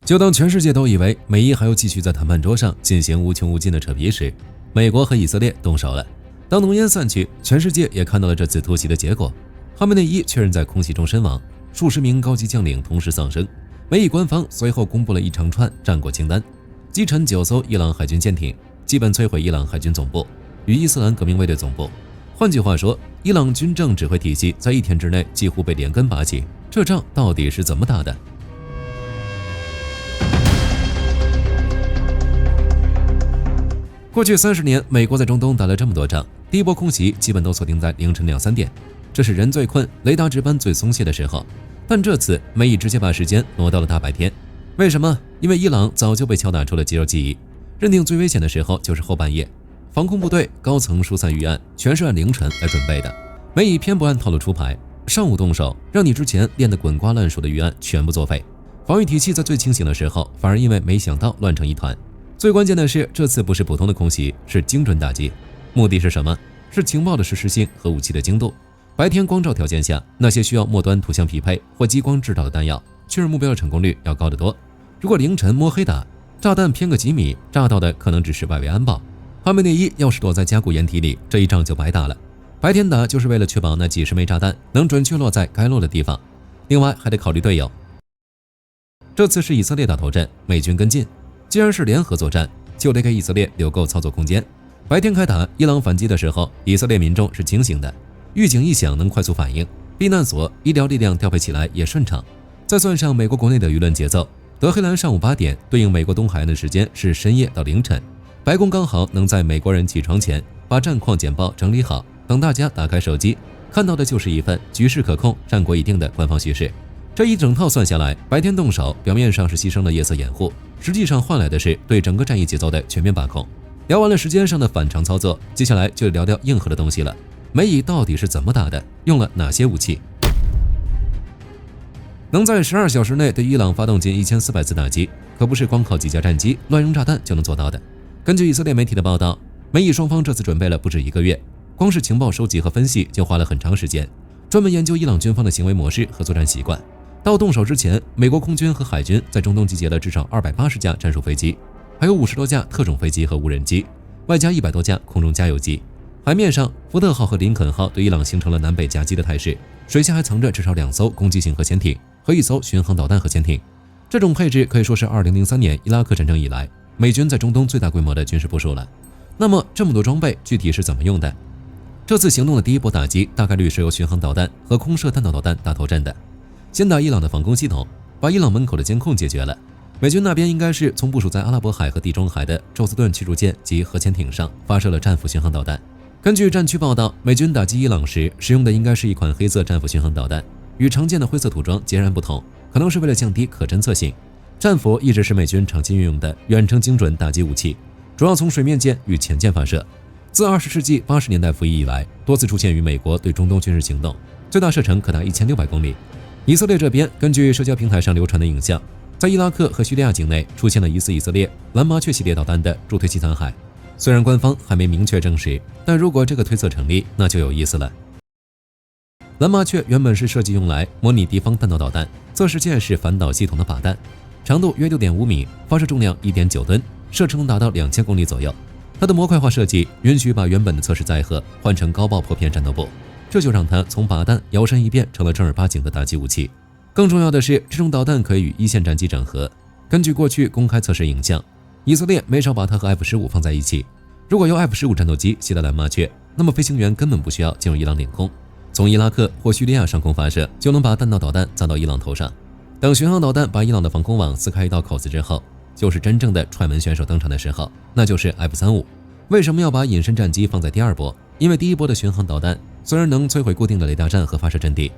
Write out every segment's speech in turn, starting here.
就当全世界都以为美伊还要继续在谈判桌上进行无穷无尽的扯皮时，美国和以色列动手了。当浓烟散去，全世界也看到了这次突袭的结果。哈梅内伊确认在空袭中身亡，数十名高级将领同时丧生。美以官方随后公布了一长串战果清单，击沉9艘伊朗海军舰艇，基本摧毁伊朗海军总部与伊斯兰革命卫队总部。换句话说，伊朗军政指挥体系在1天之内几乎被连根拔起。这仗到底是怎么打的？过去30年，美国在中东打了这么多仗，第一波空袭基本都锁定在凌晨2、3点，这是人最困、雷达值班最松懈的时候。但这次美以直接把时间挪到了大白天。为什么？因为伊朗早就被敲打出了肌肉记忆，认定最危险的时候就是后半夜。防空部队高层疏散预案全是按凌晨来准备的，美以偏不按套路出牌，上午动手，让你之前练得滚瓜烂熟的预案全部作废。防御体系在最清醒的时候，反而因为没想到乱成一团。最关键的是，这次不是普通的空袭，是精准打击。目的是什么？是情报的实时性和武器的精度。白天光照条件下，那些需要末端图像匹配或激光制导的弹药，确认目标的成功率要高得多。如果凌晨摸黑打，炸弹偏个几米，炸到的可能只是外围安保。哈梅内伊要是躲在加固掩体里，这一仗就白打了。白天打就是为了确保那几十枚炸弹能准确落在该落的地方，另外还得考虑队友。这次是以色列打头阵，美军跟进。既然是联合作战，就得给以色列留够操作空间。白天开打，伊朗反击的时候，以色列民众是清醒的，预警一响能快速反应，避难所、医疗力量调配起来也顺畅。再算上美国国内的舆论节奏，德黑兰上午8点对应美国东海岸的时间是深夜到凌晨，白宫刚好能在美国人起床前把战况简报整理好，等大家打开手机看到的就是一份局势可控、战果已定的官方叙事。这一整套算下来，白天动手，表面上是牺牲了夜色掩护，实际上换来的是对整个战役节奏的全面把控。聊完了时间上的反常操作，接下来就聊聊硬核的东西了。美以到底是怎么打的？用了哪些武器？能在12小时内对伊朗发动近1400次打击，可不是光靠几架战机乱扔炸弹就能做到的。根据以色列媒体的报道，美以双方这次准备了不止1个月，光是情报收集和分析就花了很长时间，专门研究伊朗军方的行为模式和作战习惯。到动手之前，美国空军和海军在中东集结了至少280架战术飞机，还有50多架特种飞机和无人机，外加100多架空中加油机。海面上，福特号和林肯号对伊朗形成了南北夹击的态势，水下还藏着至少2艘攻击型核潜艇和1艘巡航导弹核潜艇。这种配置可以说是2003年伊拉克战争以来美军在中东最大规模的军事部署了。那么这么多装备具体是怎么用的？这次行动的第一波打击大概率是由巡航导弹和空射弹道导弹打头阵的。先打伊朗的防空系统，把伊朗门口的监控解决了。美军那边应该是从部署在阿拉伯海和地中海的宙斯盾驱逐舰及核潜艇上发射了战斧巡航导弹。根据战区报道，美军打击伊朗时使用的应该是一款黑色战斧巡航导弹，与常见的灰色涂装截然不同，可能是为了降低可侦测性。战斧一直是美军长期运用的远程精准打击武器，主要从水面舰与潜舰发射。自20世纪80年代服役以来，多次出现于美国对中东军事行动，最大射程可达1600公里。以色列这边根据社交平台上流传的影像，在伊拉克和叙利亚境内出现了疑似以色列蓝麻雀系列导弹的助推器残骸。虽然官方还没明确证实，但如果这个推测成立，那就有意思了。蓝麻雀原本是设计用来模拟敌方弹道导弹测试舰式反导系统的靶弹，长度约 6.5 米，发射重量 1.9 吨，射程达到2000公里左右。它的模块化设计允许把原本的测试载荷换成高爆破片战斗部，这就让它从靶弹摇身一变成了正儿八经的打击武器。更重要的是，这种导弹可以与一线战机整合。根据过去公开测试影像，以色列没少把它和 F-15 放在一起。如果由 F-15 战斗机携带蓝麻雀，那么飞行员根本不需要进入伊朗领空，从伊拉克或叙利亚上空发射，就能把弹道导弹砸到伊朗头上。等巡航导弹把伊朗的防空网撕开一道口子之后，就是真正的踹门选手登场的时候，那就是 F-35。为什么要把隐身战机放在第二波？因为第一波的巡航导弹虽然能摧毁固定的雷达站和发射阵地，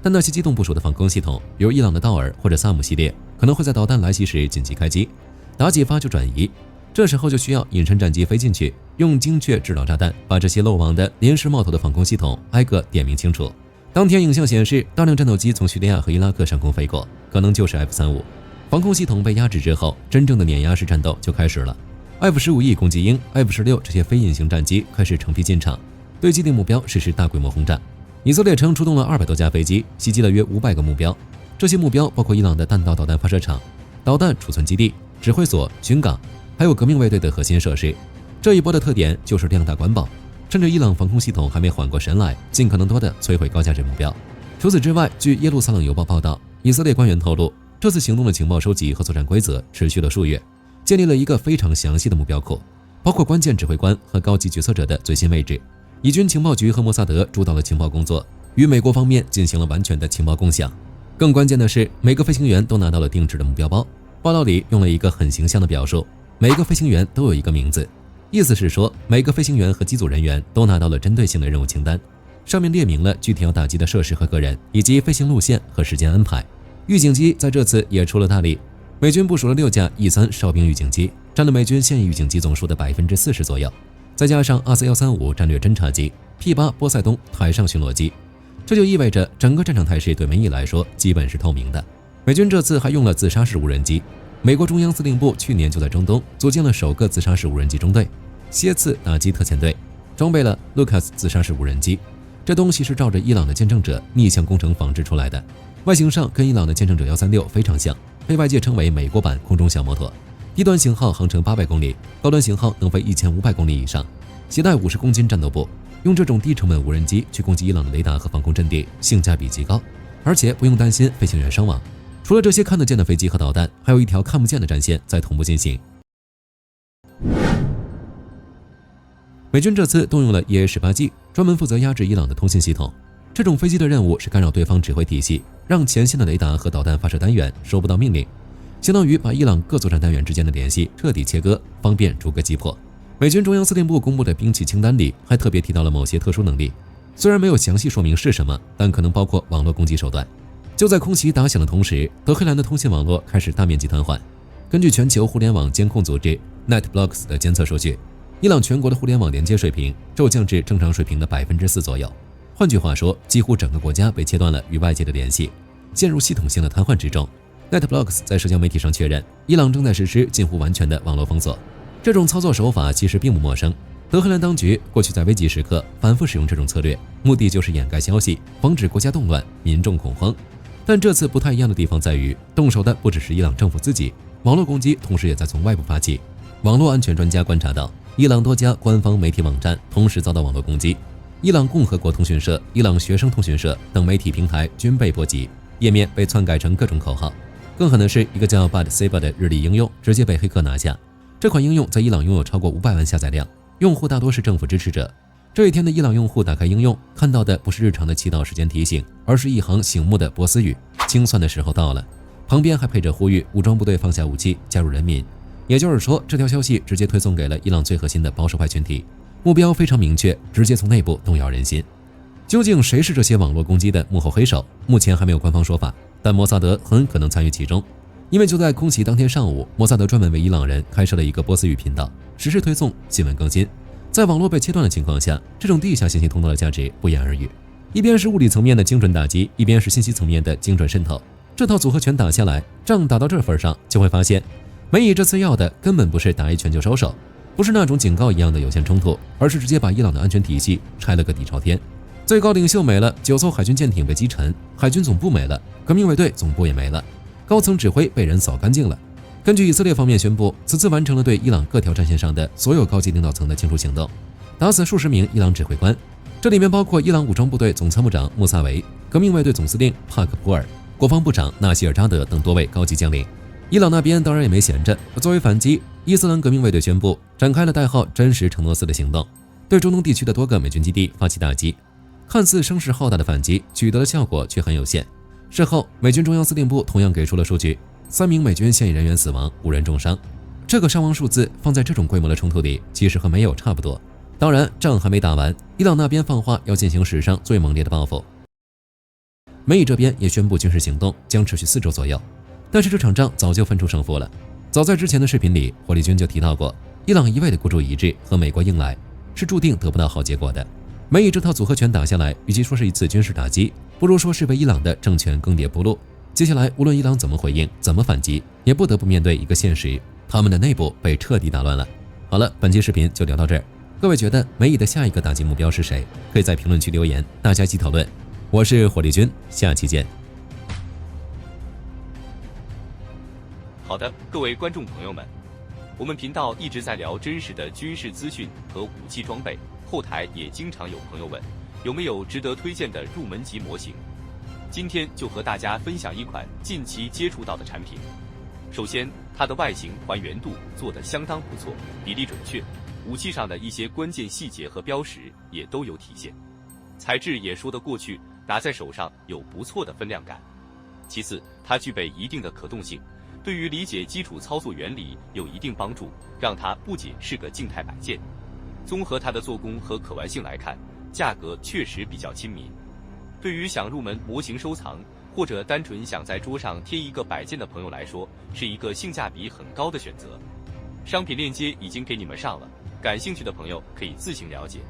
但那些机动部署的防空系统，比如伊朗的道尔或者萨姆系列，可能会在导弹来袭时紧急开机，打几发就转移。这时候就需要隐身战机飞进去，用精确制导炸弹把这些漏网的临时冒头的防空系统挨个点名清楚。当天影像显示，大量战斗机从叙利亚和伊拉克上空飞过，可能就是 F-35。防空系统被压制之后，真正的碾压式战斗就开始了。F-15E 攻击鹰、F-16这些非隐形战机开始成批进场，对既定目标实施大规模轰炸。以色列称出动了200多架飞机，袭击了约500个目标。这些目标包括伊朗的弹道导弹发射场、导弹储存基地、指挥所、军港，还有革命卫队的核心设施。这一波的特点就是量大管饱，趁着伊朗防空系统还没缓过神来，尽可能多的摧毁高价值目标。除此之外，据耶路撒冷邮报报道，以色列官员透露，这次行动的情报收集和作战规则持续了数月，建立了一个非常详细的目标库，包括关键指挥官和高级决策者的最新位置。以军情报局和摩萨德主导了情报工作，与美国方面进行了完全的情报共享。更关键的是，每个飞行员都拿到了定制的目标包。报道里用了一个很形象的表述，每个飞行员都有一个名字，意思是说每个飞行员和机组人员都拿到了针对性的任务清单，上面列明了具体要打击的设施和个人，以及飞行路线和时间安排。预警机在这次也出了大力，美军部署了6架 E3哨兵预警机，占了美军现役预警机总数的40%左右，再加上24-135战略侦察机、P8波塞冬海上巡逻机，这就意味着整个战场态势对美以来说基本是透明的。美军这次还用了自杀式无人机，美国中央司令部去年就在中东组建了首个自杀式无人机中队——蝎刺打击特遣队，装备了 Lucas 自杀式无人机。这东西是照着伊朗的见证者逆向工程仿制出来的，外形上跟伊朗的见证者136非常像，被外界称为美国版空中小摩托。低端型号航程800公里，高端型号能飞1500公里以上，携带50公斤战斗部。用这种低成本无人机去攻击伊朗的雷达和防空阵地，性价比极高，而且不用担心飞行员伤亡。除了这些看得见的飞机和导弹，还有一条看不见的战线在同步进行。美军这次动用了 EA-18G， 专门负责压制伊朗的通信系统。这种飞机的任务是干扰对方指挥体系，让前线的雷达和导弹发射单元收不到命令，相当于把伊朗各作战单元之间的联系彻底切割，方便逐个击破。美军中央司令部公布的兵器清单里还特别提到了某些特殊能力，虽然没有详细说明是什么，但可能包括网络攻击手段。就在空袭打响的同时，德黑兰的通信网络开始大面积瘫痪。根据全球互联网监控组织 NetBlocks 的监测数据，伊朗全国的互联网连接水平骤降至正常水平的4%左右。换句话说，几乎整个国家被切断了与外界的联系，陷入系统性的瘫痪之中。NetBlocks 在社交媒体上确认，伊朗正在实施近乎完全的网络封锁。这种操作手法其实并不陌生，德黑兰当局过去在危急时刻反复使用这种策略，目的就是掩盖消息，防止国家动乱，民众恐慌。但这次不太一样的地方在于，动手的不只是伊朗政府自己，网络攻击同时也在从外部发起。网络安全专家观察到，伊朗多家官方媒体网站同时遭到网络攻击，伊朗共和国通讯社、伊朗学生通讯社等媒体平台均被波及，页面被篡改成各种口号。更狠的是，一个叫 Bad Saber 的日历应用直接被黑客拿下。这款应用在伊朗拥有超过500万下载量，用户大多是政府支持者。这一天的伊朗用户打开应用，看到的不是日常的祈祷时间提醒，而是一行醒目的波斯语：清算的时候到了。旁边还配着呼吁武装部队放下武器，加入人民。也就是说，这条消息直接推送给了伊朗最核心的保守派群体，目标非常明确，直接从内部动摇人心。究竟谁是这些网络攻击的幕后黑手？目前还没有官方说法，但摩萨德很可能参与其中。因为就在空袭当天上午，摩萨德专门为伊朗人开设了一个波斯语频道，实时推送新闻更新。在网络被切断的情况下，这种地下信息通道的价值不言而喻。一边是物理层面的精准打击，一边是信息层面的精准渗透，这套组合拳打下来，仗打到这份上，就会发现美以这次要的根本不是打一拳就收手，不是那种警告一样的有限冲突，而是直接把伊朗的安全体系拆了个底朝天。最高领袖没了，9艘海军舰艇被击沉，海军总部没了，革命卫队总部也没了，高层指挥被人扫干净了。根据以色列方面宣布，此次完成了对伊朗各条战线上的所有高级领导层的清除行动，打死数十名伊朗指挥官，这里面包括伊朗武装部队总参谋长穆萨维、革命卫队总司令帕克普尔、国防部长纳西尔扎德等多位高级将领。伊朗那边当然也没闲着，作为反击，伊斯兰革命卫队宣布展开了代号真实承诺4的行动，对中东地区的多个美军基地发起打击。看似声势浩大的反击取得的效果却很有限。事后，美军中央司令部同样给出了数据：3名美军现役人员死亡，5人重伤。这个伤亡数字放在这种规模的冲突里，其实和没有差不多。当然，仗还没打完，伊朗那边放话要进行史上最猛烈的报复。美以这边也宣布军事行动将持续4周左右，但是这场仗早就分出胜负了。早在之前的视频里，火力军就提到过，伊朗一味的孤注一掷和美国硬来，是注定得不到好结果的。美以这套组合拳打下来，与其说是一次军事打击，不如说是为伊朗的政权更迭铺路。接下来无论伊朗怎么回应，怎么反击，也不得不面对一个现实，他们的内部被彻底打乱了。好了，本期视频就聊到这儿。各位觉得美以的下一个打击目标是谁？可以在评论区留言，大家一起讨论。我是火力军，下期见。好的，各位观众朋友们，我们频道一直在聊真实的军事资讯和武器装备，后台也经常有朋友问，有没有值得推荐的入门级模型？今天就和大家分享一款近期接触到的产品。首先，它的外形还原度做得相当不错，比例准确，武器上的一些关键细节和标识也都有体现，材质也说得过去，拿在手上有不错的分量感。其次，它具备一定的可动性，对于理解基础操作原理有一定帮助，让它不仅是个静态摆件。综合它的做工和可玩性来看，价格确实比较亲民。对于想入门模型收藏，或者单纯想在桌上贴一个摆件的朋友来说，是一个性价比很高的选择。商品链接已经给你们上了，感兴趣的朋友可以自行了解。